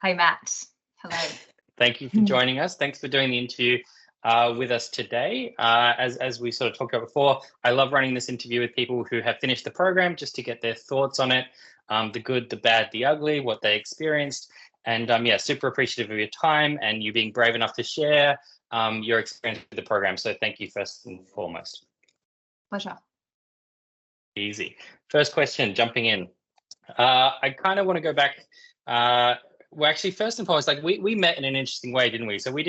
Hey, Matt. Hello. Thank you for joining us. Thanks for doing the interview with us today. As we sort of talked about before, I love running this interview with people who have finished the program just to get their thoughts on it, the good, the bad, the ugly, what they experienced. And yeah, super appreciative of your time and you being brave enough to share your experience with the program. So thank you first and foremost. Pleasure. Easy. First question, jumping in. I kind of want to go back. Well, actually, first and foremost, like we met in an interesting way, didn't we? So you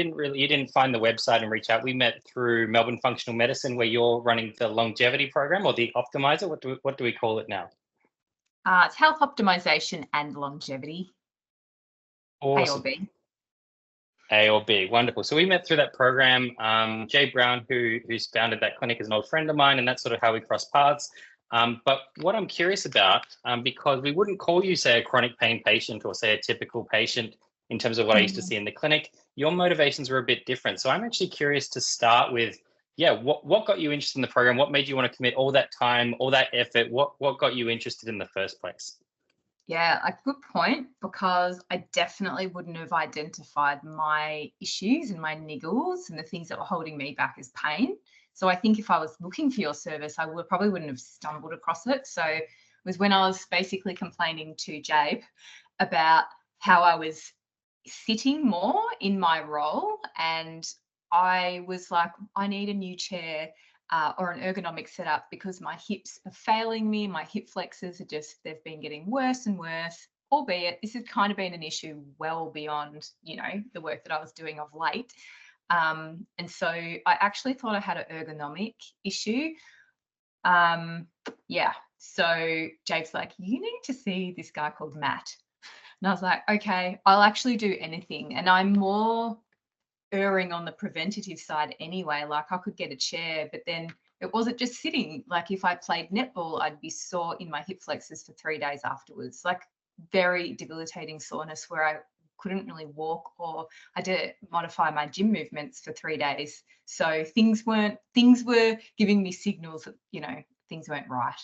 didn't find the website and reach out. We met through Melbourne Functional Medicine, where you're running the longevity program or the optimizer. What do we call it now? It's health optimization and longevity. Awesome. A or B, wonderful. So we met through that program. Jay Brown, who's founded that clinic, is an old friend of mine, and that's sort of how we crossed paths. But what I'm curious about, because we wouldn't call you, say, a chronic pain patient or say a typical patient in terms of what I used to see in the clinic, your motivations were a bit different. So I'm actually curious to start with, yeah, what got you interested in the program? What made you want to commit all that time, all that effort? What got you interested in the first place? Yeah, a good point, because I definitely wouldn't have identified my issues and my niggles and the things that were holding me back as pain. So I think if I was looking for your service, I probably wouldn't have stumbled across it. So it was when I was basically complaining to Jabe about how I was sitting more in my role, and I was like, I need a new chair or an ergonomic setup because my hips are failing me. My hip flexors are they've been getting worse and worse, albeit this has kind of been an issue well beyond, the work that I was doing of late. And so I actually thought I had an ergonomic issue. Yeah. So Jake's like, you need to see this guy called Matt. And I was like, okay, I'll actually do anything. And I'm more erring on the preventative side anyway. Like I could get a chair, but then it wasn't just sitting. Like if I played netball, I'd be sore in my hip flexors for 3 days afterwards. Like very debilitating soreness where I couldn't really walk, or I had to modify my gym movements for 3 days. So things were giving me signals that, things weren't right.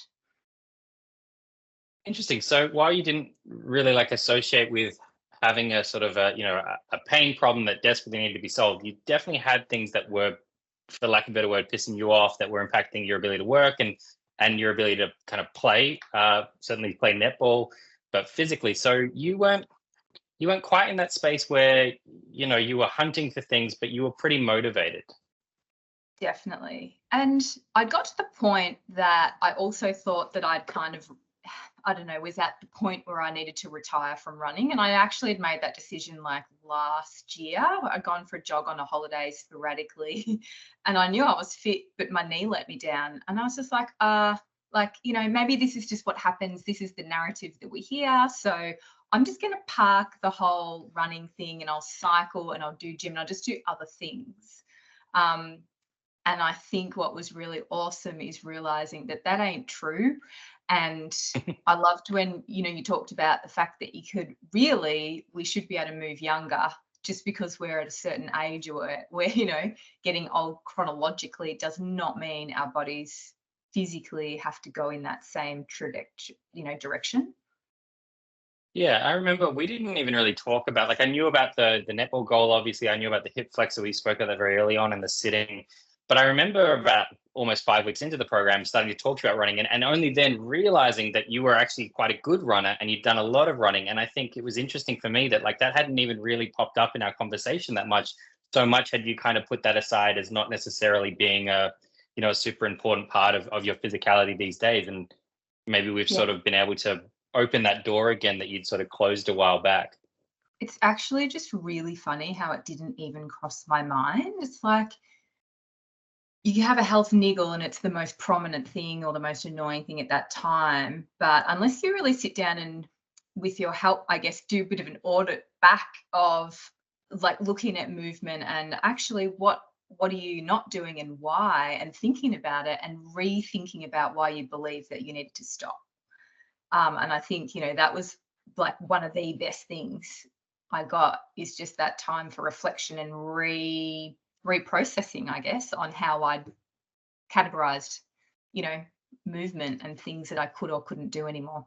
Interesting. So while you didn't really like associate with having a sort of a pain problem that desperately needed to be solved, you definitely had things that were, for lack of a better word, pissing you off, that were impacting your ability to work and your ability to kind of play, certainly play netball, but physically. So you weren't quite in that space where you were hunting for things, but you were pretty motivated. Definitely. And I got to the point that I also thought that I'd kind of, I don't know, was at the point where I needed to retire from running. And I actually had made that decision like last year. I'd gone for a jog on a holiday sporadically and I knew I was fit, but my knee let me down. And I was just like, maybe this is just what happens. This is the narrative that we hear. So I'm just going to park the whole running thing and I'll cycle and I'll do gym and I'll just do other things. And I think what was really awesome is realizing that ain't true. And I loved when, you talked about the fact that we should be able to move younger. Just because we're at a certain age or we're, getting old chronologically does not mean our bodies physically have to go in that same direction. Yeah, I remember we didn't even really talk about, like, I knew about the netball goal, obviously. I knew about the hip flexor. We spoke about that very early on in the sitting. But I remember about almost 5 weeks into the program starting to talk to you about running and only then realizing that you were actually quite a good runner and you'd done a lot of running. And I think it was interesting for me that like that hadn't even really popped up in our conversation that much. So much had you kind of put that aside as not necessarily being a super important part of your physicality these days. And maybe we've sort of been able to open that door again that you'd sort of closed a while back. It's actually just really funny how it didn't even cross my mind. It's like you have a health niggle and it's the most prominent thing or the most annoying thing at that time. But unless you really sit down and with your help, I guess, do a bit of an audit back of like looking at movement and actually what are you not doing and why, and thinking about it and rethinking about why you believe that you needed to stop. And I think, that was like one of the best things I got is just that time for reflection and reprocessing, I guess, on how I'd categorized, movement and things that I could or couldn't do anymore.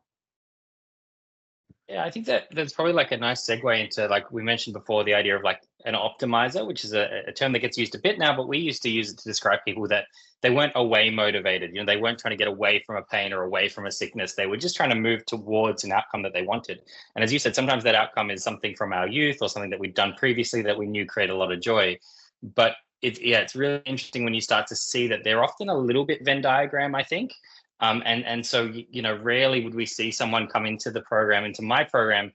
Yeah, I think that that's probably like a nice segue into, like we mentioned before, the idea of like an optimizer, which is a term that gets used a bit now, but we used to use it to describe people that they weren't away motivated. You know, they weren't trying to get away from a pain or away from a sickness. They were just trying to move towards an outcome that they wanted. And as you said, sometimes that outcome is something from our youth or something that we'd done previously that we knew created a lot of joy. But it's really interesting when you start to see that they're often a little bit Venn diagram, I think. And so, you know, rarely would we see someone come into the program, into my program,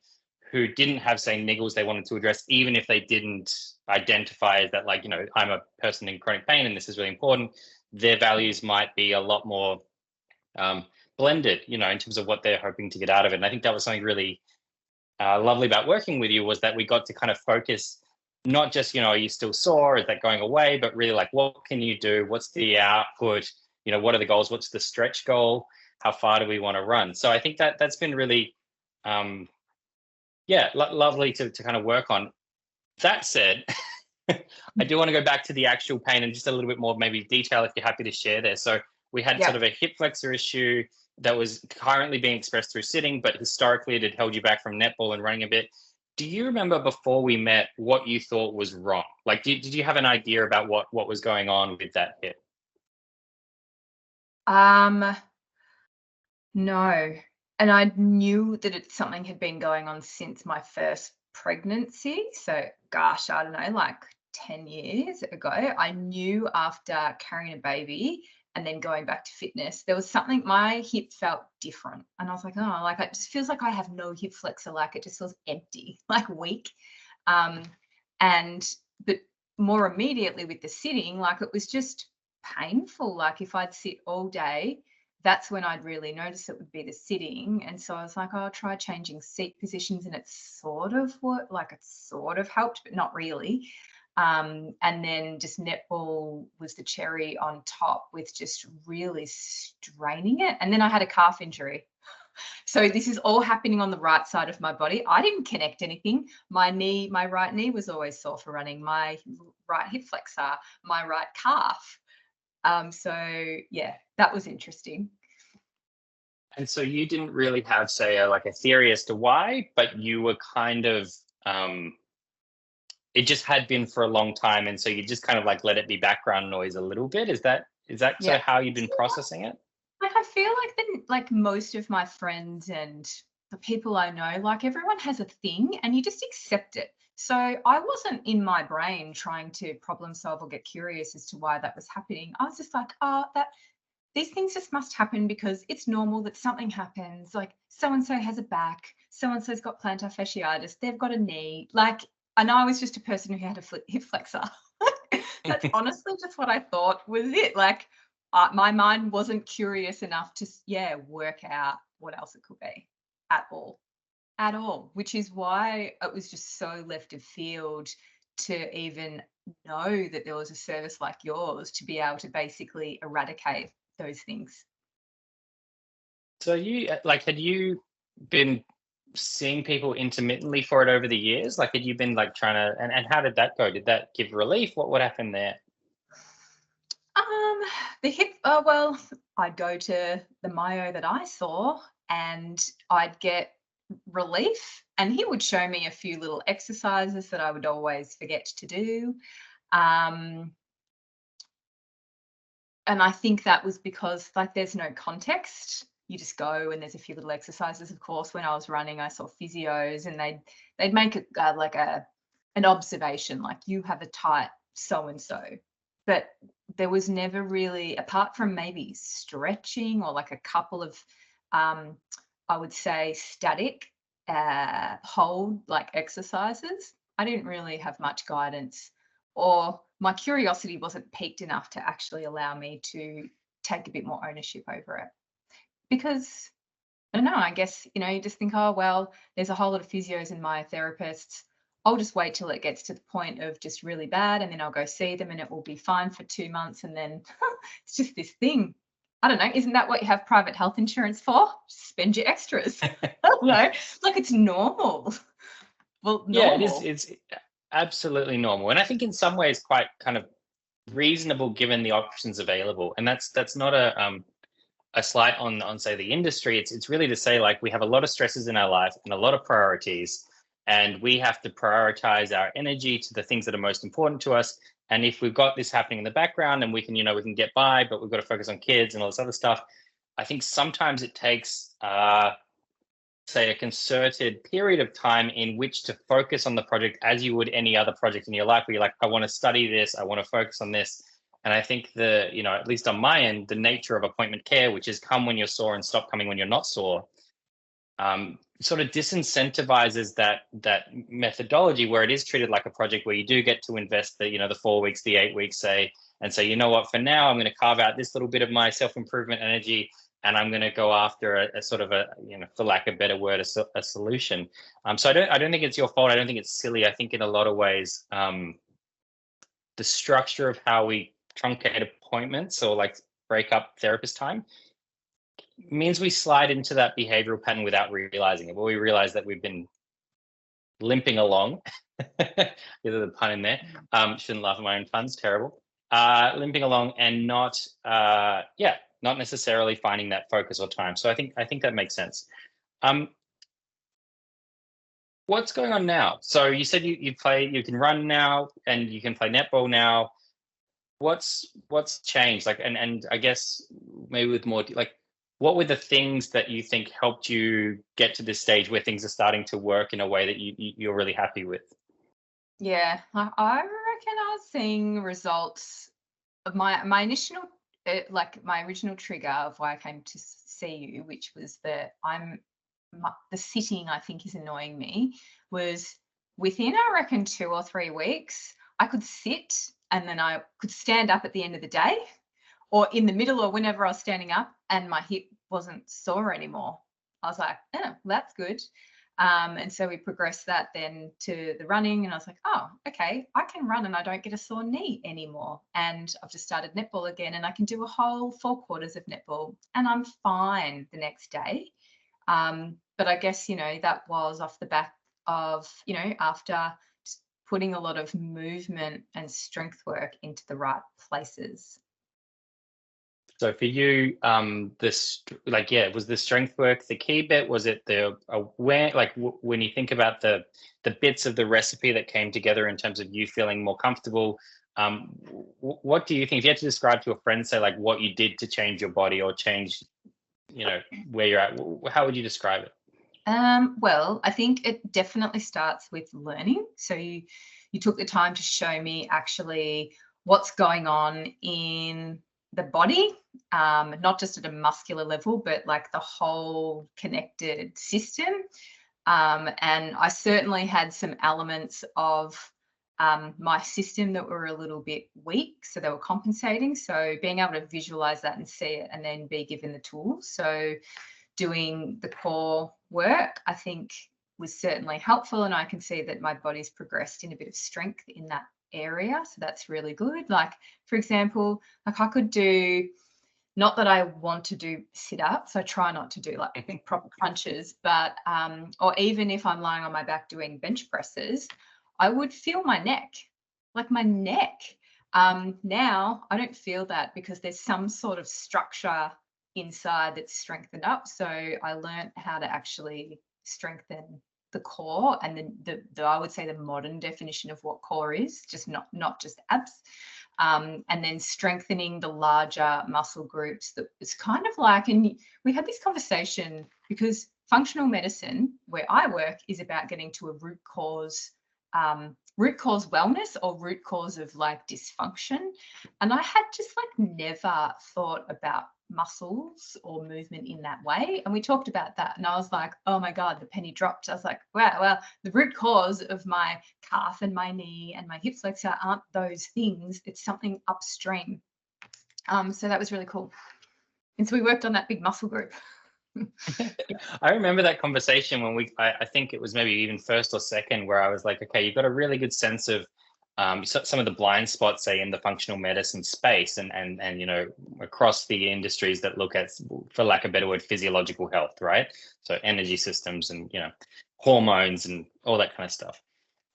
who didn't have, say, niggles they wanted to address, even if they didn't identify as that, like, you know, I'm a person in chronic pain and this is really important. Their values might be a lot more blended, you know, in terms of what they're hoping to get out of it. And I think that was something really lovely about working with you, was that we got to kind of focus not just, you know, are you still sore? Is that going away? But really, like, what can you do? What's the output? You know, what are the goals? What's the stretch goal? How far do we want to run? So I think that that's been really, lovely to kind of work on. That said, I do want to go back to the actual pain and just a little bit more maybe detail if you're happy to share there. So we had Yeah. sort of a hip flexor issue that was currently being expressed through sitting, but historically it had held you back from netball and running a bit. Do you remember before we met what you thought was wrong? Like, did you have an idea about what was going on with that hip? Um, no. And I knew that something had been going on since my first pregnancy. So, gosh, I don't know, like 10 years ago. I knew after carrying a baby and then going back to fitness, there was something, my hip felt different. And I was like, oh, like it just feels like I have no hip flexor, like it just feels empty, like weak. Um, and, but more immediately with the sitting, like it was just painful. Like if I'd sit all day, that's when I'd really notice it would be the sitting. And so I was like, oh, I'll try changing seat positions. And it sort of worked, like it sort of helped, but not really. And then just netball was the cherry on top with just really straining it. And then I had a calf injury. So this is all happening on the right side of my body. I didn't connect anything. My right knee was always sore for running, my right hip flexor, my right calf. So yeah, that was interesting. And so you didn't really have, say, like a theory as to why, but you were kind of, it just had been for a long time, and so you just kind of like let it be background noise a little bit. Is that sort Yeah. of how you've been processing it? Like I feel like like most of my friends and the people I know, like everyone has a thing and you just accept it. So I wasn't in my brain trying to problem solve or get curious as to why that was happening. I was just like, oh, that these things just must happen because it's normal that something happens. Like so and so has a back, so and so's got plantar fasciitis, they've got a knee. Like, and I was just a person who had a hip flexor. That's honestly just what I thought was it. Like, my mind wasn't curious enough to, yeah, work out what else it could be at all, which is why it was just so left of field to even know that there was a service like yours to be able to basically eradicate those things. So you like, had you been seeing people intermittently for it over the years? Like, had you been like trying to, and how did that go? Did that give relief? What happened there? Um, the hip, oh, well, I'd go to the Myo that I saw and I'd get relief, and he would show me a few little exercises that I would always forget to do. Um, and I think that was because like there's no context. You just go and there's a few little exercises. Of course, when I was running, I saw physios and they'd make it like an observation, like you have a tight so and so. But there was never really, apart from maybe stretching or like a couple of, I would say, static hold like exercises. I didn't really have much guidance, or my curiosity wasn't piqued enough to actually allow me to take a bit more ownership over it. Because I don't know, I guess, you just think, oh, well, there's a whole lot of physios and my therapists. I'll just wait till it gets to the point of just really bad and then I'll go see them and it will be fine for 2 months and then it's just this thing. I don't know. Isn't that what you have private health insurance for? Spend your extras. I don't know. Like it's normal. Well, Yeah, it is. normal. It's absolutely normal, and I think in some ways quite kind of reasonable given the options available. And that's not a slight on say the industry, it's really to say like we have a lot of stresses in our life and a lot of priorities, and we have to prioritize our energy to the things that are most important to us. And if we've got this happening in the background and we can, we can get by, but we've got to focus on kids and all this other stuff. I think sometimes it takes, say, a concerted period of time in which to focus on the project as you would any other project in your life, where you're like, I want to study this, I want to focus on this. And I think at least on my end, the nature of appointment care, which is come when you're sore and stop coming when you're not sore, sort of disincentivizes that methodology where it is treated like a project where you do get to invest the 4 weeks, the 8 weeks, say, and say, you know what, for now, I'm going to carve out this little bit of my self-improvement energy, and I'm going to go after a sort of for lack of a better word, a solution. So I don't think it's your fault. I don't think it's silly. I think in a lot of ways, the structure of how we truncate appointments or like break up therapist time means we slide into that behavioral pattern without realizing it. But we realize that we've been limping along, either the pun in there. Shouldn't laugh at my own puns, terrible. Limping along and not necessarily finding that focus or time. So I think that makes sense. What's going on now? So you said you can run now and you can play netball now. What's changed? Like, and I guess maybe with more like, what were the things that you think helped you get to this stage where things are starting to work in a way that you're really happy with? Yeah, I reckon I was seeing results of my initial, my original trigger of why I came to see you, which was that the sitting, I think, is annoying me, was within, I reckon, 2 or 3 weeks, I could sit and then I could stand up at the end of the day or in the middle or whenever I was standing up and my hip wasn't sore anymore. I was like, oh, that's good. And so we progressed that then to the running, and I was like, oh, okay, I can run and I don't get a sore knee anymore. And I've just started netball again and I can do a whole 4 quarters of netball and I'm fine the next day. But I guess, that was off the back of, after putting a lot of movement and strength work into the right places. So for you, was the strength work the key bit? Was it when you think about the bits of the recipe that came together in terms of you feeling more comfortable? What do you think, if you had to describe to a friend, say like what you did to change your body or change, where you're at, how would you describe it? Well, I think it definitely starts with learning. So you took the time to show me actually what's going on in the body, not just at a muscular level, but like the whole connected system. And I certainly had some elements of my system that were a little bit weak, so they were compensating. So being able to visualize that and see it and then be given the tools. So doing the core work, I think, was certainly helpful, and I can see that my body's progressed in a bit of strength in that area, so that's really good. Like, for example, like I could do, not that I want to do sit-ups, I try not to do like big proper crunches, but or even if I'm lying on my back doing bench presses, I would feel my neck, like my neck. Now I don't feel that because there's some sort of structure inside that's strengthened up. So I learned how to actually strengthen the core, and the I would say the modern definition of what core is, just not just abs, and then strengthening the larger muscle groups. That it's kind of like, and we had this conversation because functional medicine, where I work, is about getting to a root cause wellness or root cause of like dysfunction. And I had just like never thought about muscles or movement in that way. And we talked about that. And I was like, oh my God, the penny dropped. I was like, wow, well, the root cause of my calf and my knee and my hip flexor aren't those things. It's something upstream. So that was really cool. And so we worked on that big muscle group. I remember that conversation when I think it was maybe even first or second, where I was like, okay, you've got a really good sense of some of the blind spots, say, in the functional medicine space and across the industries that look at, for lack of a better word, physiological health, right? So energy systems and hormones and all that kind of stuff.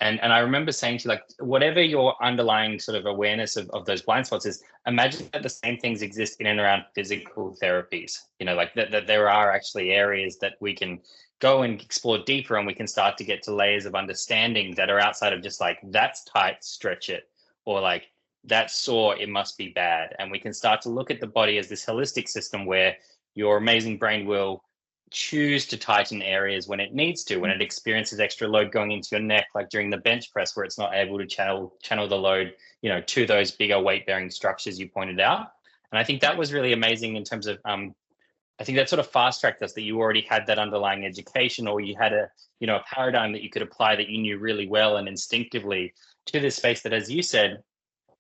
And I remember saying to you, like, whatever your underlying sort of awareness of those blind spots is, imagine that the same things exist in and around physical therapies. Like that there are actually areas that we can go and explore deeper, and we can start to get to layers of understanding that are outside of just like, that's tight, stretch it, or like, that's sore, it must be bad. And we can start to look at the body as this holistic system where your amazing brain will choose to tighten areas when it needs to, when it experiences extra load going into your neck, like during the bench press where it's not able to channel the load, to those bigger weight bearing structures you pointed out. And I think that was really amazing in terms of, I think that sort of fast tracked us, that you already had that underlying education, or you had a paradigm that you could apply that you knew really well and instinctively to this space that, as you said,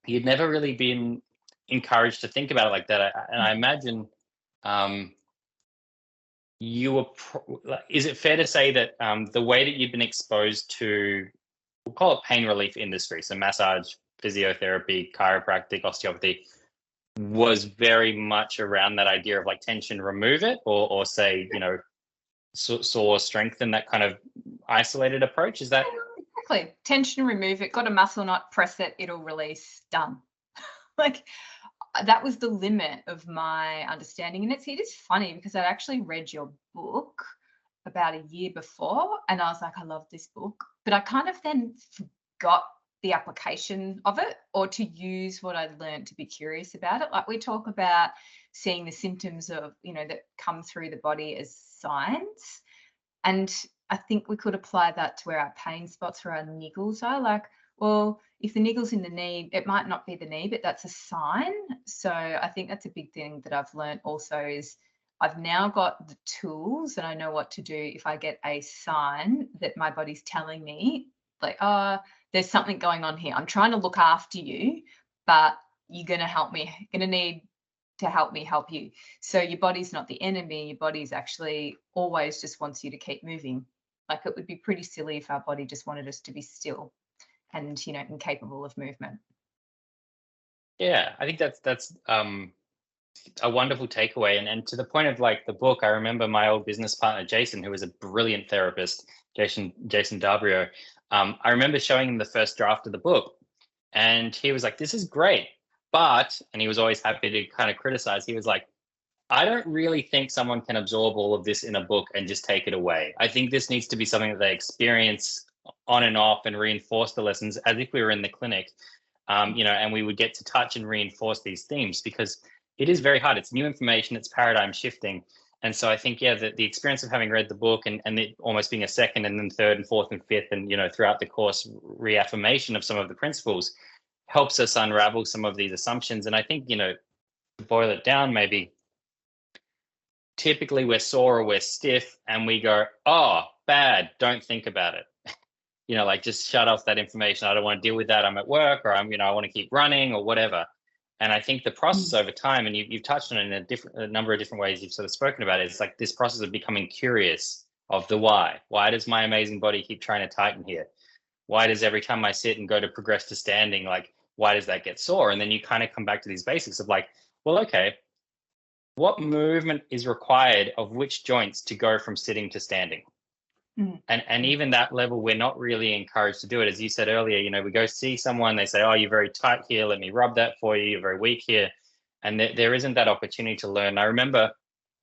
you'd never really been encouraged to think about it like that. And I imagine, you were is it fair to say that the way that you've been exposed to, we'll call it pain relief industry, so massage, physiotherapy, chiropractic, osteopathy, was very much around that idea of like tension, remove it, or say, sore, strengthen, that kind of isolated approach? Is that exactly? Tension, remove it. Got a muscle knot, press it, it'll release. Done. Like, that was the limit of my understanding. And it is funny because I'd actually read your book about a year before, and I was like, I love this book, but I kind of then forgot the application of it, or to use what I'd learned to be curious about it. Like, we talk about seeing the symptoms of, that come through the body as signs. And I think we could apply that to where our pain spots, where our niggles are. Like, well, if the niggle's in the knee, it might not be the knee, but that's a sign. So I think that's a big thing that I've learned also, is I've now got the tools and I know what to do if I get a sign that my body's telling me, like, there's something going on here. I'm trying to look after you, but you're going to help me. You're going to need to help me help you. So your body's not the enemy. Your body's actually always just wants you to keep moving. Like, it would be pretty silly if our body just wanted us to be still and, incapable of movement. Yeah, I think that's a wonderful takeaway. And to the point of like the book, I remember my old business partner Jason, who was a brilliant therapist, Jason Dabrio. I remember showing him the first draft of the book, and he was like, "This is great," but, and he was always happy to kind of criticize. He was like, "I don't really think someone can absorb all of this in a book and just take it away. I think this needs to be something that they experience on and off and reinforce the lessons as if we were in the clinic, and we would get to touch and reinforce these themes, because it is very hard. It's new information, it's paradigm shifting." And so I think, yeah, the experience of having read the book and it almost being a second and then third and fourth and fifth, and, throughout the course, reaffirmation of some of the principles helps us unravel some of these assumptions. And I think, to boil it down, maybe typically we're sore or we're stiff and we go, oh, bad, don't think about it. Like, just shut off that information. I don't want to deal with that. I'm at work, or I want to keep running, or whatever. And I think the process over time, and you've touched on it in a number of different ways you've sort of spoken about it, it's like this process of becoming curious of the why. Why does my amazing body keep trying to tighten here? Why does every time I sit and go to progress to standing, like, why does that get sore? And then you kind of come back to these basics of like, well, okay, what movement is required of which joints to go from sitting to standing? And even that level, we're not really encouraged to do it. As you said earlier, we go see someone, they say, oh, you're very tight here, let me rub that for you, you're very weak here. And there isn't that opportunity to learn. I remember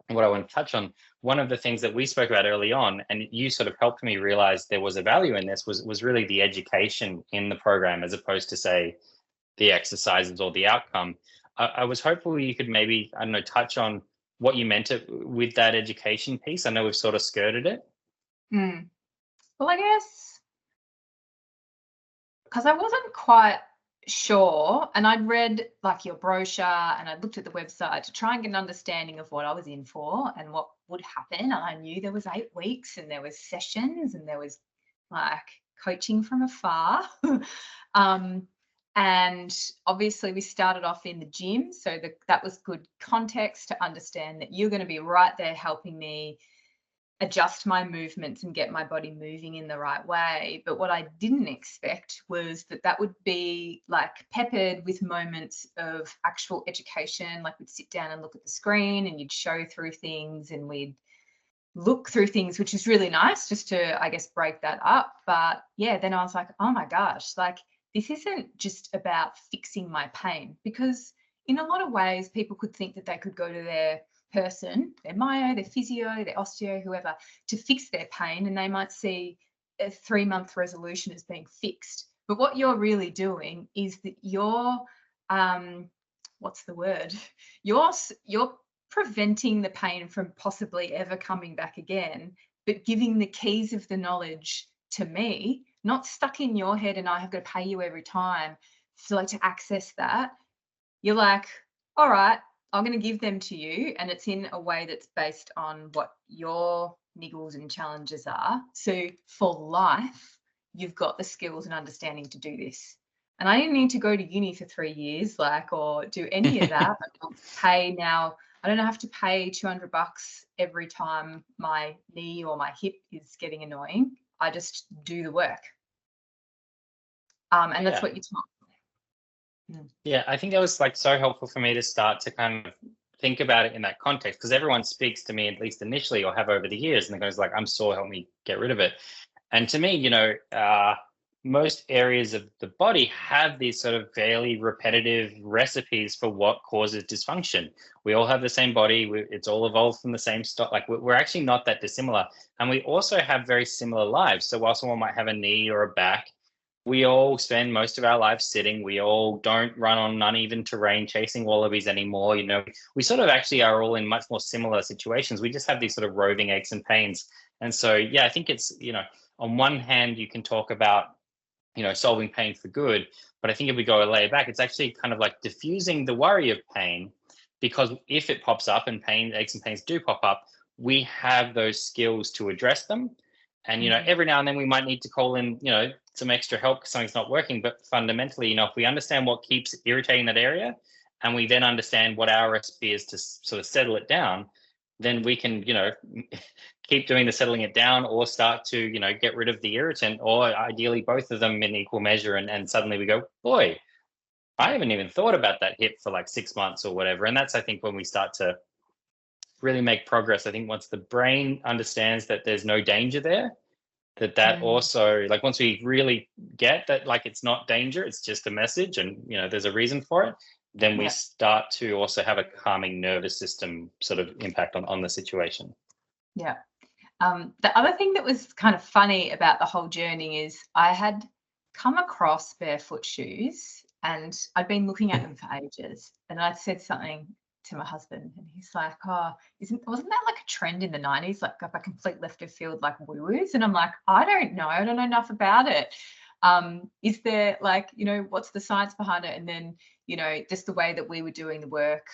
what I want to touch on, one of the things that we spoke about early on, and you sort of helped me realize there was a value in this, was really the education in the program, as opposed to, say, the exercises or the outcome. I was hopeful you could maybe, I don't know, touch on what you meant with that education piece. I know we've sort of skirted it. Well, I guess because I wasn't quite sure, and I'd read like your brochure and I looked at the website to try and get an understanding of what I was in for and what would happen. And I knew there was 8 weeks and there was sessions and there was like coaching from afar. And obviously we started off in the gym, so that was good context to understand that you're going to be right there helping me adjust my movements and get my body moving in the right way. But what I didn't expect was that would be like peppered with moments of actual education. Like, we'd sit down and look at the screen and you'd show through things, and we'd look through things, which is really nice just to, I guess, break that up. But yeah, then I was like, oh my gosh, like this isn't just about fixing my pain, because in a lot of ways people could think that they could go to their person, their myo, their physio, their osteo, whoever, to fix their pain, and they might see a 3-month resolution as being fixed. But what you're really doing is that you're what's the word? You're preventing the pain from possibly ever coming back again, but giving the keys of the knowledge to me, not stuck in your head and I have got to pay you every time for like to access that. You're like, all right, I'm going to give them to you, and it's in a way that's based on what your niggles and challenges are. So for life, you've got the skills and understanding to do this. And I didn't need to go to uni for 3 years, like, or do any of that. Pay now. I don't have to pay $200 every time my knee or my hip is getting annoying. I just do the work. And that's what you taught. Yeah, I think that was like so helpful for me to start to kind of think about it in that context, because everyone speaks to me, at least initially, or have over the years, and the guy's like, I'm sore, help me get rid of it. And to me, you know, most areas of the body have these sort of fairly repetitive recipes for what causes dysfunction. We all have the same body. It's all evolved from the same stock. Like we're actually not that dissimilar. And we also have very similar lives. So while someone might have a knee or a back, we all spend most of our lives sitting. We all don't run on uneven terrain chasing wallabies anymore. You know, we sort of actually are all in much more similar situations. We just have these sort of roving aches and pains. And so, yeah, I think it's, you know, on one hand, you can talk about, you know, solving pain for good. But I think if we go a layer back, it's actually kind of like diffusing the worry of pain, because if it pops up and aches and pains do pop up, we have those skills to address them. And, you know, every now and then we might need to call in, you know, some extra help because something's not working. But fundamentally, you know, if we understand what keeps irritating that area, and we then understand what our recipe is to sort of settle it down, then we can, you know, keep doing the settling it down, or start to, you know, get rid of the irritant, or ideally both of them in equal measure. And suddenly we go, boy, I haven't even thought about that hip for like 6 months or whatever. And that's, I think, when we start to really make progress. I think once the brain understands that there's no danger there, that also, like, once we really get that, like, it's not danger, it's just a message, and, you know, there's a reason for it, then we start to also have a calming nervous system sort of impact on the situation. Yeah. The other thing that was kind of funny about the whole journey is I had come across barefoot shoes and I'd been looking at them for ages, and I'd said something to my husband and he's like, oh, wasn't that like a trend in the 90s, like a complete left of field, like woo-woos? And I'm like, I don't know enough about it. Is there, like, you know, what's the science behind it? And then, you know, just the way that we were doing the work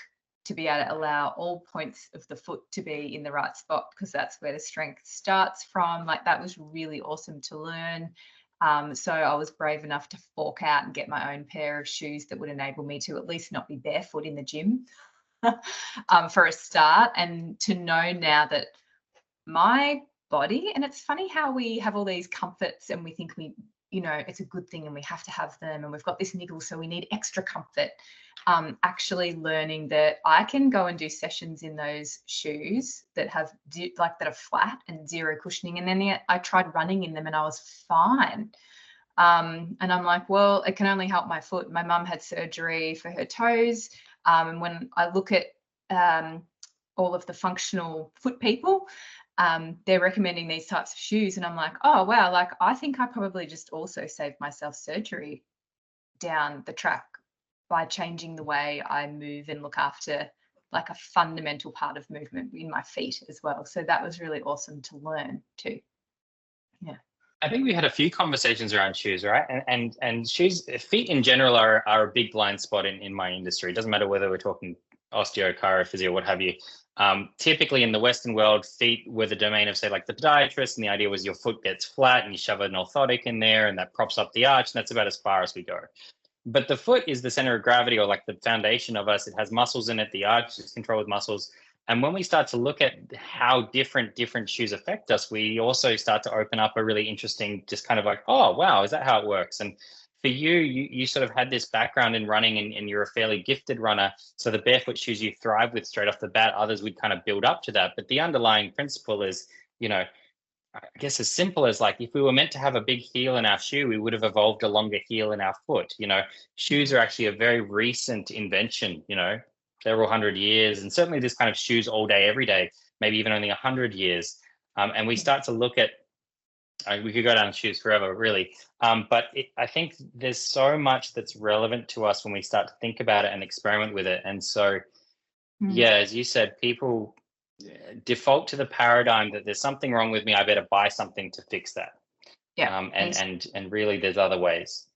to be able to allow all points of the foot to be in the right spot, because that's where the strength starts from. Like, that was really awesome to learn. So I was brave enough to fork out and get my own pair of shoes that would enable me to at least not be barefoot in the gym for a start, and to know now that my body, and it's funny how we have all these comforts and we think we, you know, it's a good thing and we have to have them, and we've got this niggle so we need extra comfort. Actually learning that I can go and do sessions in those shoes that have that are flat and zero cushioning, and then I tried running in them and I was fine. And I'm like, well, it can only help my foot. My mum had surgery for her toes, and when I look at all of the functional foot people, they're recommending these types of shoes, and I'm like, oh wow, like I think I probably just also saved myself surgery down the track by changing the way I move and look after like a fundamental part of movement in my feet as well. So that was really awesome to learn too. Yeah. I think we had a few conversations around shoes, right? And shoes, feet in general are a big blind spot in my industry. It doesn't matter whether we're talking osteo, chiro, physio, what have you. Typically in the Western world, feet were the domain of, say, like the podiatrist, and the idea was your foot gets flat and you shove an orthotic in there and that props up the arch, and that's about as far as we go. But the foot is the center of gravity, or like the foundation of us. It has muscles in it. The arch is controlled with muscles. And when we start to look at how different shoes affect us, we also start to open up a really interesting, just kind of like, oh, wow, is that how it works? And for you sort of had this background in running, and you're a fairly gifted runner. So the barefoot shoes you thrive with straight off the bat, others would kind of build up to that. But the underlying principle is, you know, I guess as simple as like if we were meant to have a big heel in our shoe, we would have evolved a longer heel in our foot. You know, shoes are actually a very recent invention, you know, several hundred years, and certainly this kind of shoes all day, every day, maybe even only 100 years. And we start to look at, we could go down shoes forever, really. But I think there's so much that's relevant to us when we start to think about it and experiment with it. And so, yeah, as you said, people default to the paradigm that there's something wrong with me, I better buy something to fix that. Yeah. And really there's other ways.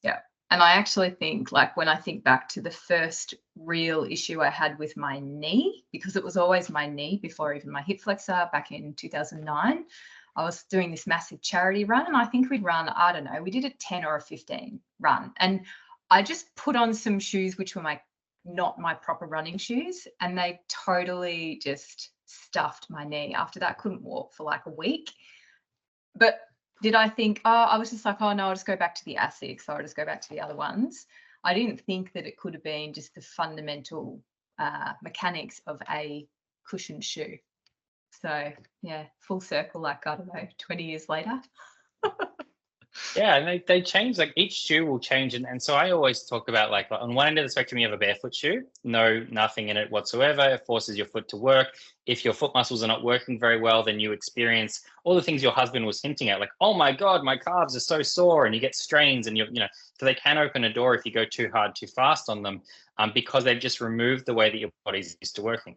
Yeah. And I actually think, like, when I think back to the first real issue I had with my knee, because it was always my knee before even my hip flexor back in 2009, I was doing this massive charity run, and I think we'd run, I don't know, we did a 10 or a 15 run. And I just put on some shoes which were not my proper running shoes, and they totally just stuffed my knee. After that, couldn't walk for like a week. But did I think, I was just like, oh no, I'll just go back to the ASICs, or I'll just go back to the other ones. I didn't think that it could have been just the fundamental mechanics of a cushioned shoe. So yeah, full circle, like, I don't know, 20 years later. Yeah, and they change, like each shoe will change. And so I always talk about, like, on one end of the spectrum, you have a barefoot shoe, nothing in it whatsoever. It forces your foot to work. If your foot muscles are not working very well, then you experience all the things your husband was hinting at, like, oh my God, my calves are so sore, and you get strains, and so they can open a door if you go too hard, too fast on them, because they've just removed the way that your body's used to working.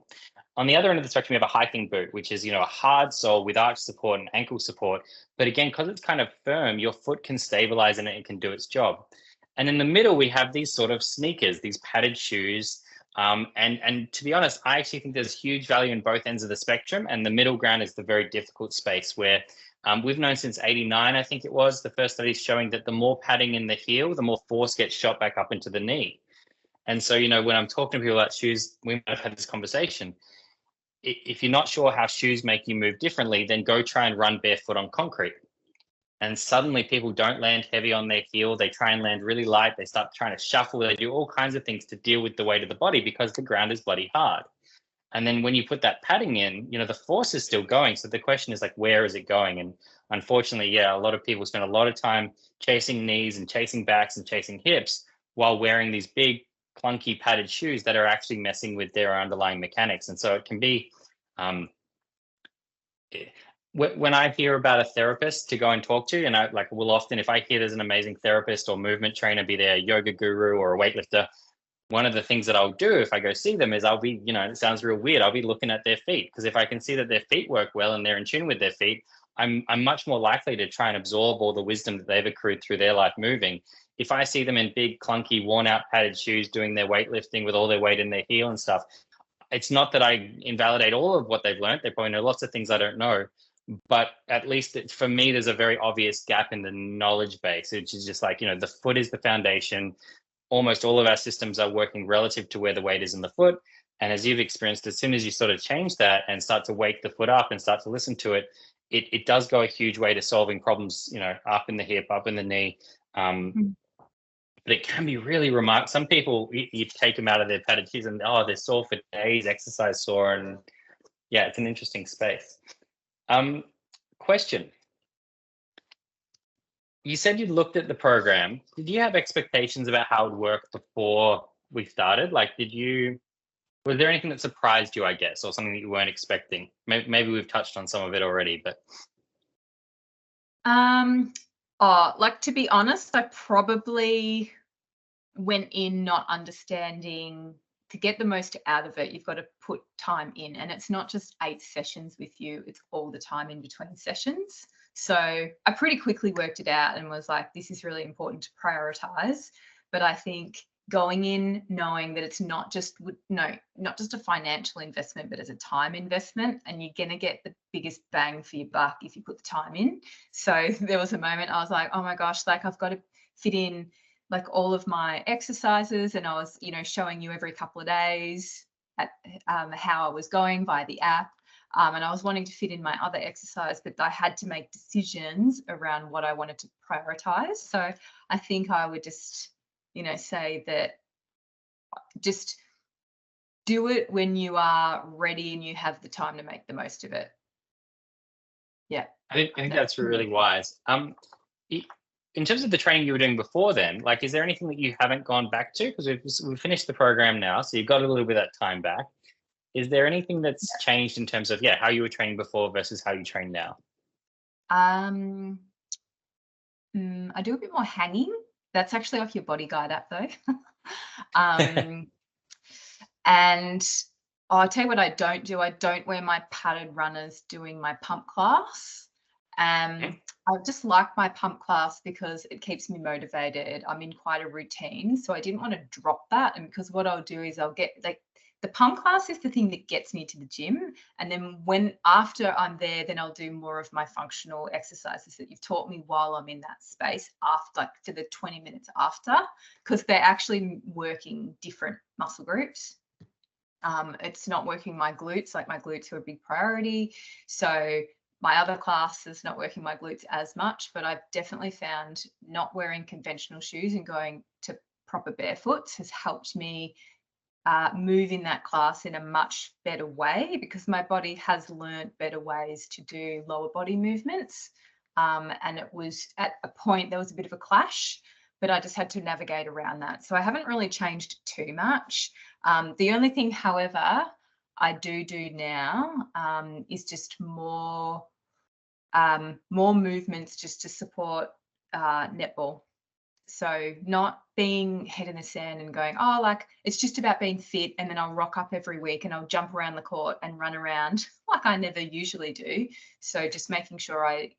On the other end of the spectrum, you have a hiking boot, which is, a hard sole with arch support and ankle support. But again, because it's kind of firm, your foot can stabilize and it can do its job. And in the middle, we have these sort of sneakers, these padded shoes. And to be honest, I actually think there's huge value in both ends of the spectrum. And the middle ground is the very difficult space where we've known since '89, I think it was, the first studies showing that the more padding in the heel, the more force gets shot back up into the knee. And so, when I'm talking to people about shoes, we might have had this conversation. If you're not sure how shoes make you move differently, then go try and run barefoot on concrete. And suddenly people don't land heavy on their heel. They try and land really light. They start trying to shuffle. They do all kinds of things to deal with the weight of the body because the ground is bloody hard. And then when you put that padding in, the force is still going. So the question is, like, where is it going? And unfortunately, yeah, a lot of people spend a lot of time chasing knees and chasing backs and chasing hips while wearing these big, clunky padded shoes that are actually messing with their underlying mechanics. And so it can be, when I hear about a therapist to go and talk to, and I will often, if I hear there's an amazing therapist or movement trainer, be there a yoga guru or a weightlifter, one of the things that I'll do if I go see them is I'll be, it sounds real weird, I'll be looking at their feet, because if I can see that their feet work well and they're in tune with their feet, I'm much more likely to try and absorb all the wisdom that they've accrued through their life moving. If I see them in big, clunky, worn out padded shoes doing their weightlifting with all their weight in their heel and stuff, it's not that I invalidate all of what they've learned. They probably know lots of things I don't know, but at least for me, there's a very obvious gap in the knowledge base, which is just like, the foot is the foundation. Almost all of our systems are working relative to where the weight is in the foot. And as you've experienced, as soon as you sort of change that and start to wake the foot up and start to listen to it, it does go a huge way to solving problems, up in the hip, up in the knee. But it can be really remarkable. Some people, you take them out of their padded shoes and, they're sore for days, exercise sore. And yeah, it's an interesting space. Question. You said you looked at the program. Did you have expectations about how it would work before we started? Like, was there anything that surprised you, I guess, or something that you weren't expecting? Maybe we've touched on some of it already, but. To be honest, I probably went in not understanding, to get the most out of it, you've got to put time in, and it's not just 8 sessions with you, it's all the time in between sessions. So I pretty quickly worked it out and was like, this is really important to prioritize. But I think going in knowing that it's not just a financial investment, but as a time investment, and you're going to get the biggest bang for your buck if you put the time in. So there was a moment I was like, oh my gosh, like, I've got to fit in like all of my exercises, and I was, showing you every couple of days at how I was going via the app. And I was wanting to fit in my other exercise, but I had to make decisions around what I wanted to prioritize. So I think I would just, say that just do it when you are ready and you have the time to make the most of it. Yeah. I think that's really wise. In terms of the training you were doing before then, like, is there anything that you haven't gone back to? Because we've finished the program now, so you've got a little bit of that time back. Is there anything that's changed in terms of how you were training before versus how you train now? I do a bit more hanging. That's actually off your Body Guide app though. And I'll tell you what I don't do. I don't wear my padded runners doing my pump class. I just like my pump class because it keeps me motivated. I'm in quite a routine, so I didn't want to drop that. And because what I'll do is I'll get the pump class is the thing that gets me to the gym, and then after I'm there, then I'll do more of my functional exercises that you've taught me while I'm in that space after, like for the 20 minutes after, because they're actually working different muscle groups. It's not working my glutes, like my glutes are a big priority. So my other class is not working my glutes as much, but I've definitely found not wearing conventional shoes and going to proper barefoots has helped me move in that class in a much better way, because my body has learned better ways to do lower body movements. And it was at a point, there was a bit of a clash, but I just had to navigate around that. So I haven't really changed too much. The only thing, however, I do now is just more movements just to support netball. So not being head in the sand and going, oh, like it's just about being fit, and then I'll rock up every week and I'll jump around the court and run around like I never usually do. So just making sure I,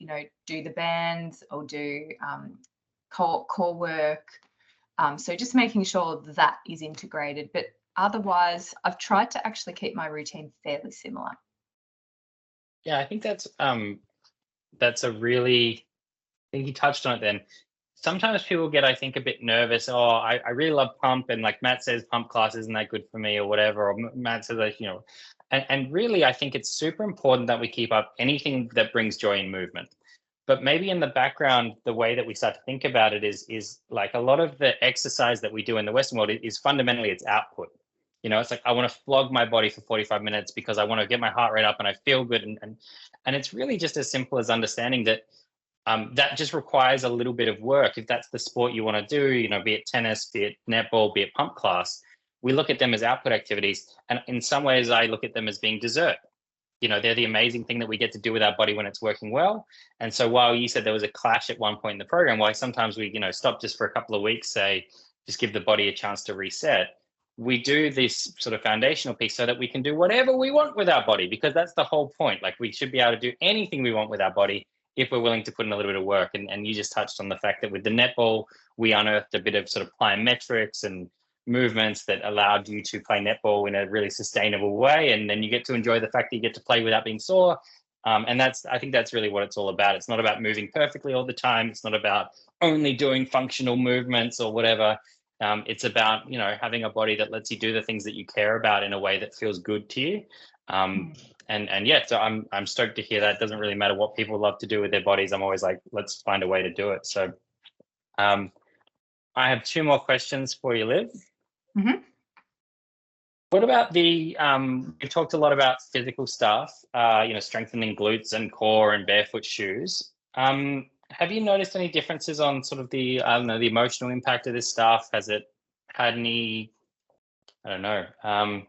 do the bands or do core work. So just making sure that is integrated. But otherwise, I've tried to actually keep my routine fairly similar. Yeah, I think that's a really, I think you touched on it then. Sometimes people get, I think, a bit nervous. Oh, I really love pump, and like Matt says, pump class isn't that good for me or whatever. Or Matt says, like, and really, I think it's super important that we keep up anything that brings joy in movement. But maybe in the background, the way that we start to think about it is like a lot of the exercise that we do in the Western world is fundamentally its output. It's like I want to flog my body for 45 minutes because I want to get my heart rate up and I feel good. And it's really just as simple as understanding that that just requires a little bit of work. If that's the sport you want to do, be it tennis, be it netball, be it pump class, we look at them as output activities. And in some ways, I look at them as being dessert. They're the amazing thing that we get to do with our body when it's working well. And so while you said there was a clash at one point in the program, why sometimes we, stop just for a couple of weeks, say, just give the body a chance to reset. We do this sort of foundational piece so that we can do whatever we want with our body, because that's the whole point. Like, we should be able to do anything we want with our body if we're willing to put in a little bit of work. And you just touched on the fact that with the netball, we unearthed a bit of sort of plyometrics and movements that allowed you to play netball in a really sustainable way. And then you get to enjoy the fact that you get to play without being sore. And I think that's really what it's all about. It's not about moving perfectly all the time. It's not about only doing functional movements or whatever. It's about, having a body that lets you do the things that you care about in a way that feels good to you. And yeah, so I'm stoked to hear that. It doesn't really matter what people love to do with their bodies. I'm always like, let's find a way to do it. So I have two more questions for you, Liv. Mm-hmm. What about we've talked a lot about physical stuff, strengthening glutes and core and barefoot shoes. Have you noticed any differences on sort of the emotional impact of this stuff? Has it had any, I don't know,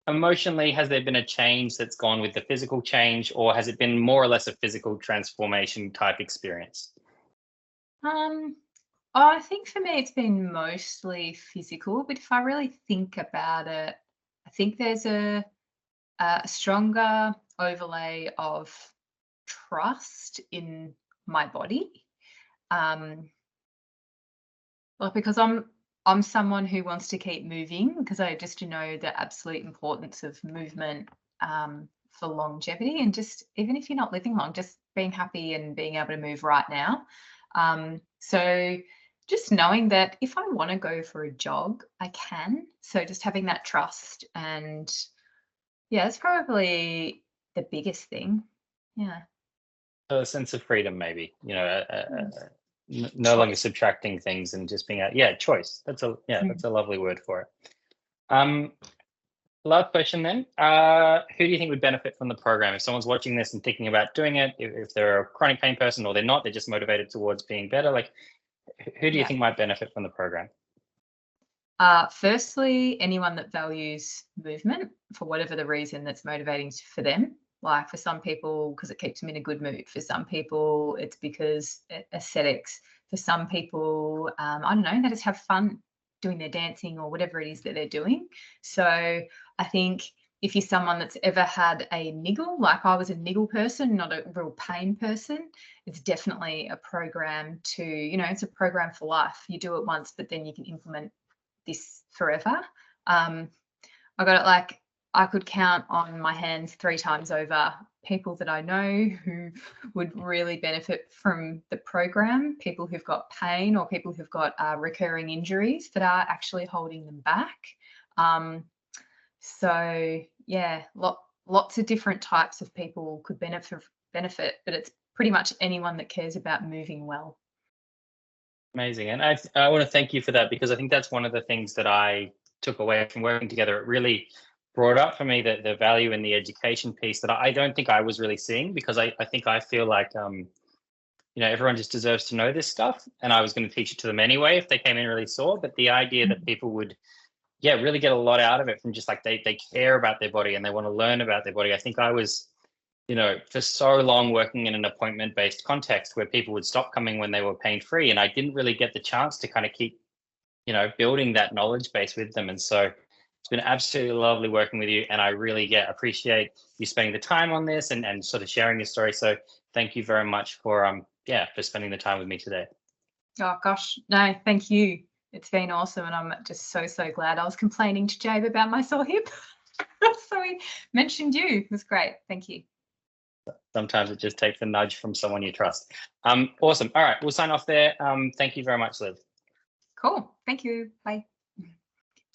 emotionally, has there been a change that's gone with the physical change, or has it been more or less a physical transformation type experience? I think for me, it's been mostly physical, but if I really think about it, I think there's a stronger overlay of trust in my body. Because I'm someone who wants to keep moving, because I just know the absolute importance of movement for longevity, and just even if you're not living long, just being happy and being able to move right now. So just knowing that if I want to go for a jog, I can. So just having that trust and Yeah, it's probably the biggest thing. Yeah. A sense of freedom, maybe, Mm. no longer Choice. subtracting things and just being choice. Mm. That's a lovely word for it. Um, Last question then. Who do you think would benefit from the program? If someone's watching this and thinking about doing it, if they're a chronic pain person or they're not, they're just motivated towards being better, like who do you Yeah. think might benefit from the program? Firstly, anyone that values movement for whatever the reason that's motivating for them. Like for some people, because it keeps them in a good mood. For some people, it's because aesthetics. For some people, I don't know, they just have fun doing their dancing or whatever it is that they're doing. So I think if you're someone that's ever had a niggle, like I was a niggle person, not a real pain person, it's definitely a program to, it's a program for life. You do it once, but then you can implement this forever. I got it like I could count on my hands 3 times over people that I know who would really benefit from the program, people who've got pain or people who've got recurring injuries that are actually holding them back. Um, so yeah, lots of different types of people could benefit, but it's pretty much anyone that cares about moving well. Amazing. And I want to thank you for that, because I think that's one of the things that I took away from working together. It really brought up for me the value in the education piece that I don't think I was really seeing, because I think I feel like, everyone just deserves to know this stuff. And I was going to teach it to them anyway if they came in really sore. But the idea that people would, really get a lot out of it from just like they care about their body and they want to learn about their body. I think I was, for so long working in an appointment based context where people would stop coming when they were pain free. And I didn't really get the chance to kind of keep, building that knowledge base with them. And so it's been absolutely lovely working with you. And I really appreciate you spending the time on this and sort of sharing your story. So thank you very much for spending the time with me today. Oh gosh, no, thank you. It's been awesome, and I'm just so glad. I was complaining to Jabe about my sore hip, so he mentioned you. It was great. Thank you. Sometimes it just takes a nudge from someone you trust. Awesome. All right, we'll sign off there. Thank you very much, Liv. Cool. Thank you. Bye.